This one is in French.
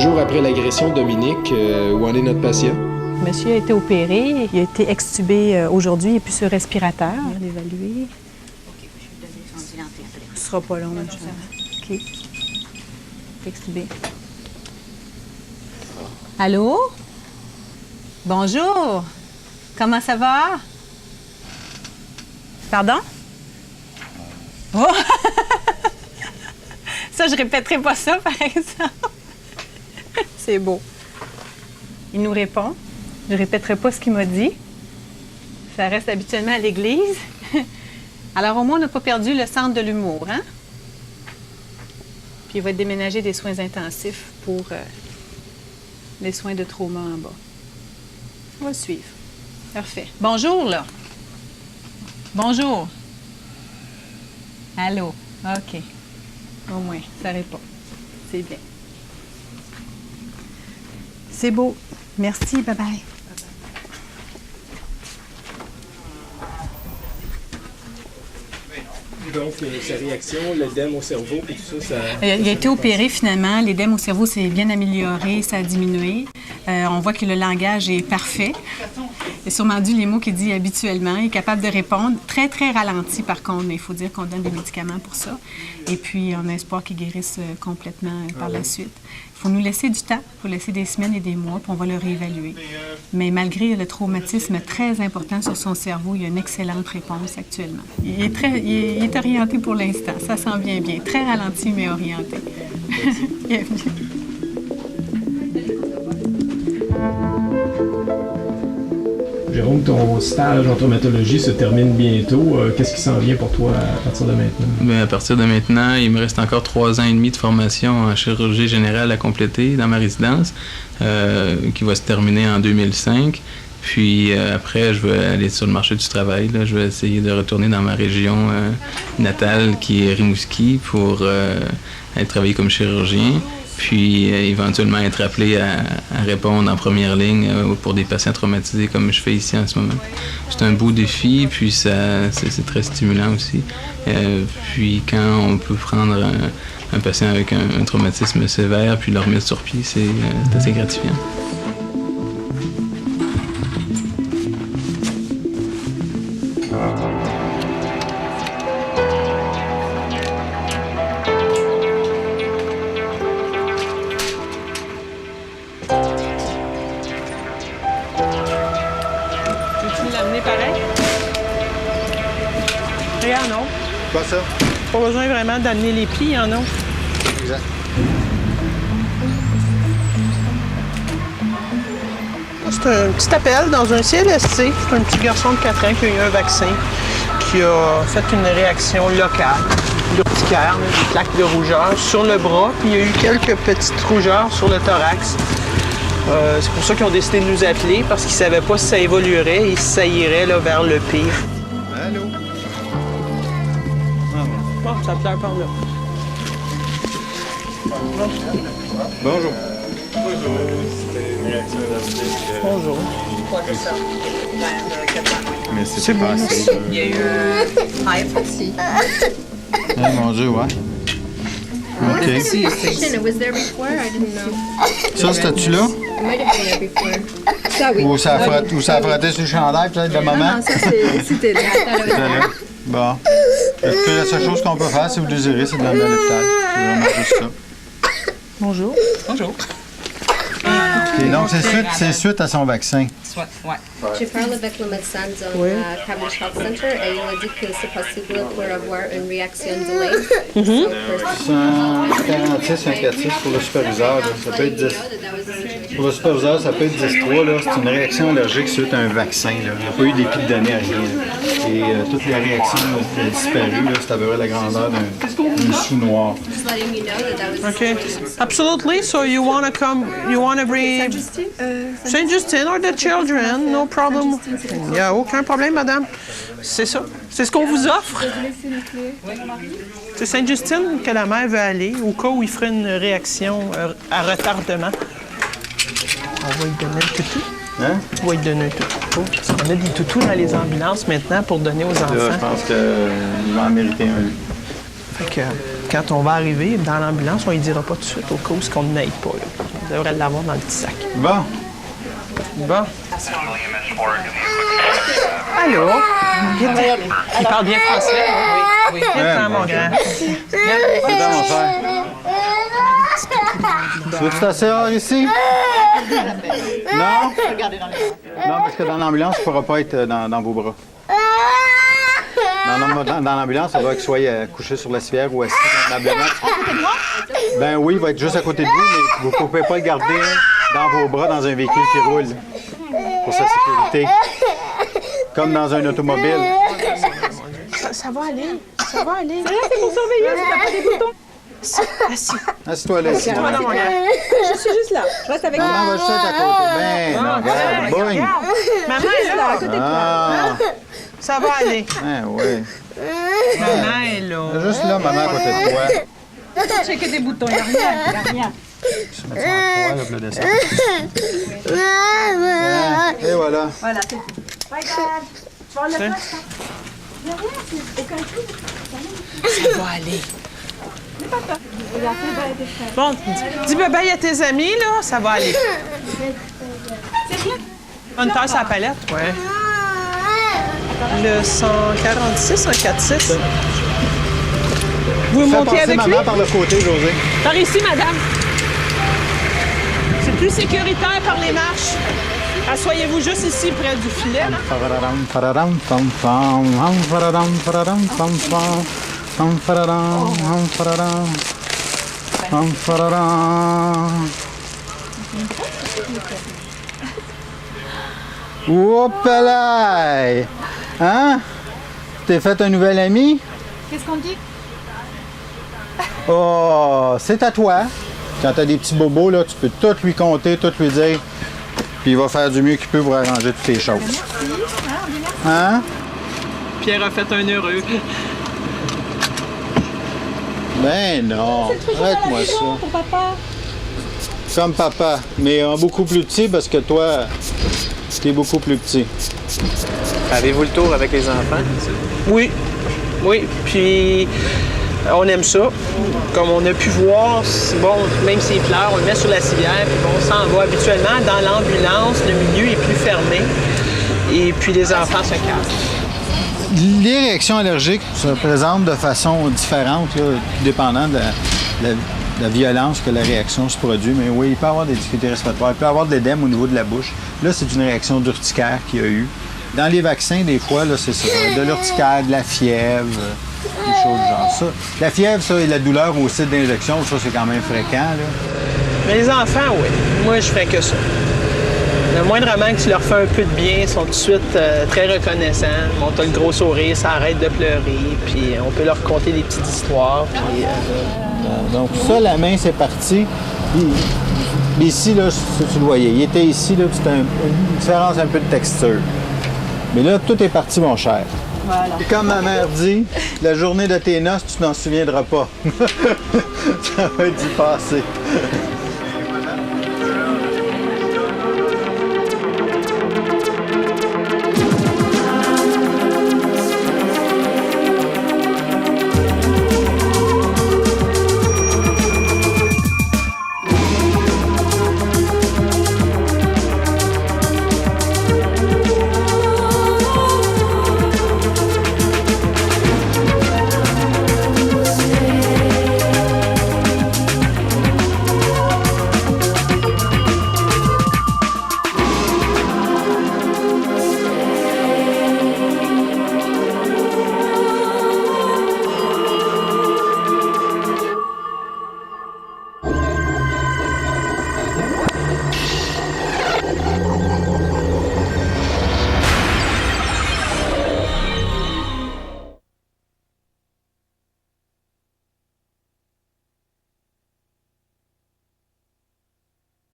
jours après l'agression, Dominique, où en est notre patient? Monsieur a été opéré, il a été extubé aujourd'hui et puis sur respirateur. On va l'évaluer. OK, je vais donner son ventilateur après. Ce sera pas long, là, je OK. Extubé. Allô? Bonjour. Comment ça va? Pardon? Oh! Ça, je répéterai pas ça, par exemple. C'est beau. Il nous répond. Je répéterai pas ce qu'il m'a dit. Ça reste habituellement à l'église. Alors, au moins, on n'a pas perdu le centre de l'humour, hein? Puis, il va être déménagé des soins intensifs pour les soins de trauma en bas. On va le suivre. Parfait. Bonjour, là. Bonjour. Allô? OK. Au moins, ça répond. C'est bien. C'est beau. Merci. Bye-bye. Donc, sa réaction, l'édème au cerveau, et tout ça, Il a été opéré finalement. L'édème au cerveau s'est bien amélioré, ça a diminué. On voit que le langage est parfait. Il a sûrement dû les mots qu'il dit habituellement. Il est capable de répondre. Très, très ralenti, par contre. Mais il faut dire qu'on donne des médicaments pour ça. Et puis, on a espoir qu'il guérisse complètement par la suite. Il faut nous laisser du temps. Il faut laisser des semaines et des mois, puis on va le réévaluer. Mais malgré le traumatisme très important sur son cerveau, il y a une excellente réponse actuellement. Il est orienté pour l'instant. Ça s'en vient bien. Très ralenti, mais orienté. Bienvenue. Jérôme, ton stage en traumatologie se termine bientôt. Qu'est-ce qui s'en vient pour toi à partir de maintenant? Bien, à partir de maintenant, il me reste encore 3 ans et demi de formation en chirurgie générale à compléter dans ma résidence, qui va se terminer en 2005. Puis après, je vais aller sur le marché du travail. Là. Je vais essayer de retourner dans ma région natale, qui est Rimouski, pour aller travailler comme chirurgien. Puis éventuellement être appelé à répondre en première ligne pour des patients traumatisés comme je fais ici en ce moment. C'est un beau défi, puis c'est très stimulant aussi. Puis quand on peut prendre un patient avec un traumatisme sévère puis le remettre sur pied, c'est assez gratifiant. Regarde, non. Quoi ça? Pas besoin vraiment d'amener les plis, en non. Exact. C'est un petit appel dans un CLSC. C'est un petit garçon de 4 ans qui a eu un vaccin, qui a fait une réaction locale, l'urticaire, une plaque de rougeur sur le bras, puis il y a eu quelques petites rougeurs sur le thorax. C'est pour ça qu'ils ont décidé de nous appeler, parce qu'ils ne savaient pas si ça évoluerait et si ça irait là, vers le pire. Allô? Bon, ça pleure par là. Bonjour. Bonjour. Mais c'est pas assez. Il y a eu five aussi. Mon Dieu, ouais. OK. It was there before? I didn't know. Ça, c'était-tu là? It might have been there before. Ça, oui. Ou ça a frotté sur le chandail, peut-être, de maman? Non, ça, c'était là. C'était là. Bon. Écoutez, la seule chose qu'on peut faire, si vous désirez, c'est de l'emmener à l'hôpital. C'est vraiment juste ça. Bonjour. Bonjour. OK, donc c'est suite à son vaccin. Soit, ouais. J'ai parlé avec le médecin du Cavendish Health Center et il a dit que c'est possible pour avoir une réaction delayed. 146, 146 pour le superviseur, là, ça peut être 10. Pour le superviseur, ça peut être 10-3. Là, c'est une réaction allergique suite à un vaccin. Là. Il n'y a pas eu d'épidémie à rien. Là. Et toutes les réactions ont disparu. Là, c'est à peu près la grandeur d'un sous-noir. Just letting you know that was. Okay. Absolutely. So you want to come, you want to bring Saint Justin or the children, no problem. Il n'y a aucun problème, madame. C'est ça. C'est ce qu'on vous offre. C'est Sainte-Justine que la mère veut aller au cas où il ferait une réaction à retardement. On va lui donner un toutou. Hein? On va lui donner un toutou. Parce qu'on a des toutous dans les ambulances maintenant pour donner aux enfants. Là, je pense qu'il va en mériter un. Fait que quand on va arriver dans l'ambulance, on ne dira pas tout de suite au cas où on n'aide pas. Là. devrait l'avoir dans le petit sac. Bon. Bon. Allô? Il parle bien français? Oui. Viens, mon grand. C'est dans mon frère. Tu veux-tu t'asseoir ici? Non? Non, parce que dans l'ambulance, il ne pourra pas être dans vos bras. Dans l'ambulance, ça doit qu'il soit couché sur la civière ou assis dans l'ambulance. Ben oui, il va être juste à côté de vous, mais vous ne pouvez pas le garder dans vos bras dans un véhicule qui roule pour sa sécurité. Comme dans un automobile. Ça va aller. Ça va aller. C'est pour surveiller, c'est pas des boutons. Assis. Assis-toi là. Je suis juste là. Je reste avec Maman va juste être à côté. Ben, non, regarde, boing. Maman est là, à côté de toi. Ça va aller. Ben oui. Maman est là. Juste là, maman, à côté de toi. Checker des boutons, il n'y a rien. Il n'y a rien. Je vais mettre ça en 3, le dessin. Et voilà. Voilà, c'est tout. Bye, Dad. Tu vas le faire, ça. Il n'y a rien, c'est aucun truc. Ça va aller. Bon, dis bye-bye à tes amis, là, ça va aller. Une tasse à la palette? Ouais. Le 146, 146. Vous montez avec lui? Maman par le côté, José. Par ici, madame. C'est plus sécuritaire par les marches. Asseyez-vous juste ici, près du filet. Là. Oups-là! Hein? T'es fait un nouvel ami? Qu'est-ce qu'on dit? Oh, c'est à toi. Quand t'as des petits bobos, là, tu peux tout lui compter, tout lui dire. Puis il va faire du mieux qu'il peut pour arranger toutes tes choses. Hein? Pierre a fait un heureux. Ben non, arrête-moi ça. Pour papa. Comme papa, mais en beaucoup plus petit parce que toi, t'es beaucoup plus petit. Avez-vous le tour avec les enfants? Oui. Oui, puis on aime ça. Comme on a pu voir, bon, même s'il pleure, on le met sur la civière, puis bon, on s'en va habituellement. Dans l'ambulance, le milieu est plus fermé. Et puis les enfants se calment. Les réactions allergiques se présentent de façon différente, là, dépendant de la violence que la réaction se produit. Mais oui, il peut y avoir des difficultés respiratoires, il peut y avoir de l'édème au niveau de la bouche. Là, c'est une réaction d'urticaire qu'il y a eu. Dans les vaccins, des fois, là, c'est ça. De l'urticaire, de la fièvre, des choses genre ça. La fièvre, ça, et la douleur au site d'injection, ça, c'est quand même fréquent, là. Mais les enfants, oui. Moi, je ferais que ça. Le moindrement que tu leur fais un peu de bien, ils sont tout de suite très reconnaissants. Bon, t'as le gros sourire, ça arrête de pleurer, puis on peut leur conter des petites histoires. Puis, donc ça, la main, c'est parti. Puis ici, là, si tu le voyais, il était ici, là, c'était une différence un peu de texture. Mais là, tout est parti, mon cher. Voilà. Et comme ma mère dit, la journée de tes noces, tu n'en souviendras pas. Ça va être du passé.